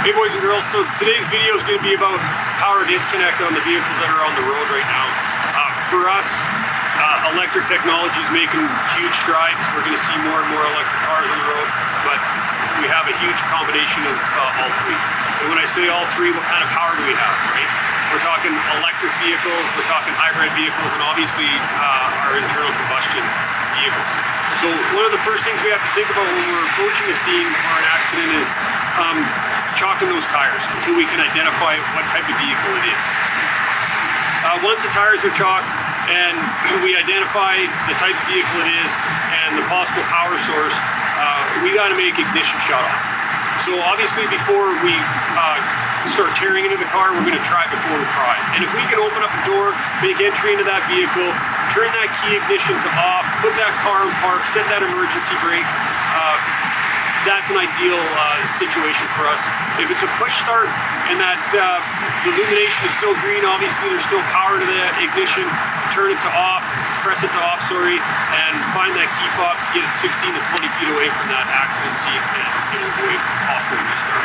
Hey boys and girls, so today's video is going to be about power disconnect on the vehicles that are on the road right now. For us, electric technology is making huge strides. We're going to see more and more electric cars on the road, but we have a huge combination of all three. And when I say all three, what kind of power do we have, right? We're talking electric vehicles, we're talking hybrid vehicles, and obviously our internal combustion vehicles. So one of the first things we have to think about when we're approaching a scene or an accident is chalking those tires until we can identify what type of vehicle it is. Once the tires are chalked and we identify the type of vehicle it is and the possible power source, we got to make ignition shut off. So obviously before we start tearing into the car, we're going to try before we pry. And if we can open up the door, make entry into that vehicle, turn that key ignition to off, put that car in park, set that emergency brake, that's an ideal situation for us. If it's a push start and that the illumination is still green, obviously there's still power to the ignition, turn it to off, press it to off, and find that key fob, get it 16 to 20 feet away from that accident scene and avoid possible restart.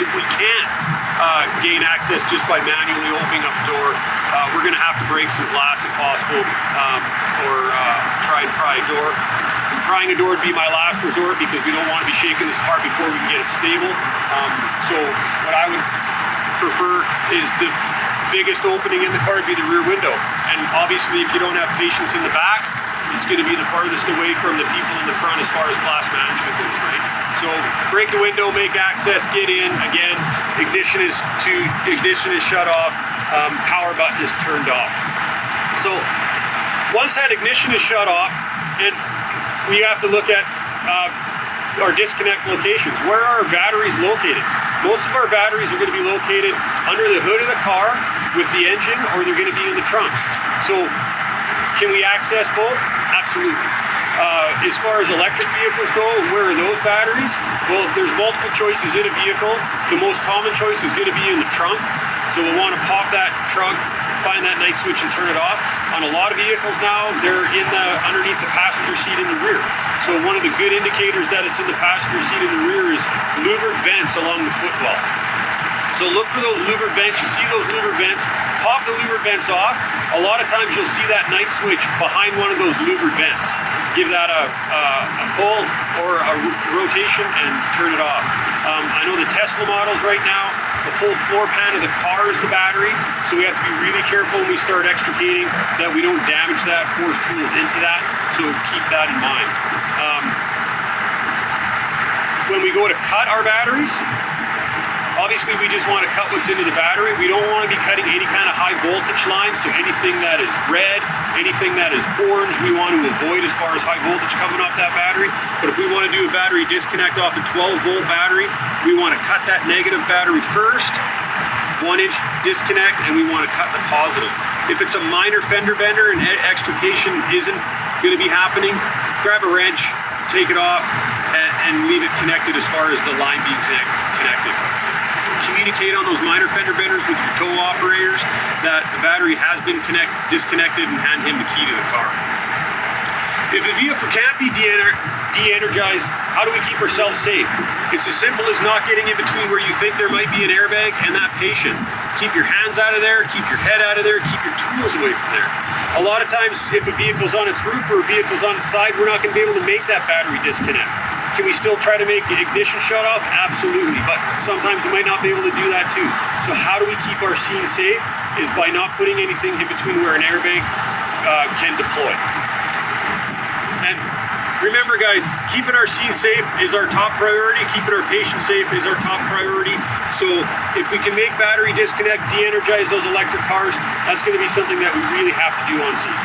If we can't gain access just by manually opening up the door, we're going to have to break some glass if possible, or try and pry a door. Prying a door would be my last resort because we don't want to be shaking this car before we can get it stable. So what I would prefer is the biggest opening in the car would be the rear window. And obviously if you don't have patience in the back, it's going to be the farthest away from the people in the front as far as glass management goes, right? So break the window, make access, get in. Again, ignition is shut off, power button is turned off. So once that ignition is shut off, and we have to look at our disconnect locations. Where are our batteries located? Most of our batteries are going to be located under the hood of the car with the engine, or they're going to be in the trunk. So can we access both? Absolutely. As far as electric vehicles go, where are those batteries? Well, there's multiple choices in a vehicle. The most common choice is going to be in the trunk. So we'll want to pop that trunk, find that night switch and turn it off. On a lot of vehicles now, they're underneath the passenger seat in the rear. So one of the good indicators that it's in the passenger seat in the rear is louvered vents along the footwell. So look for those louvered vents. You see those louvered vents, pop the louvered vents off. A lot of times you'll see that night switch behind one of those louvered vents. Give that a pull or a rotation and turn it off. I know the Tesla models right now, the whole floor pan of the car is the battery, so we have to be really careful when we start extricating that we don't damage that, force tools into that, so keep that in mind. When we go to cut our batteries, obviously we just want to cut what's into the battery. We don't want to be cutting any kind of high voltage lines, so anything that is red, anything that is orange, we want to avoid as far as high voltage coming off that battery. But if we want to do a battery disconnect off a 12-volt battery, we want to cut that negative battery first, 1-inch disconnect, and we want to cut the positive. If it's a minor fender bender and extrication isn't going to be happening, grab a wrench, take it off, and leave it connected as far as the line being connected. Communicate on those minor fender benders with your tow operators that the battery has been disconnected, and hand him the key to the car. If the vehicle can't be de-energized, how do we keep ourselves safe? It's as simple as not getting in between where you think there might be an airbag and that patient. Keep your hands out of there, keep your head out of there, keep your tools away from there. A lot of times if a vehicle's on its roof or a vehicle's on its side, we're not going to be able to make that battery disconnect. Can we still try to make the ignition shut off? Absolutely, but sometimes we might not be able to do that too. So how do we keep our scene safe? Is by not putting anything in between where an airbag can deploy. And remember guys, keeping our scene safe is our top priority, keeping our patients safe is our top priority. So if we can make battery disconnect, de-energize those electric cars, that's going to be something that we really have to do on scene.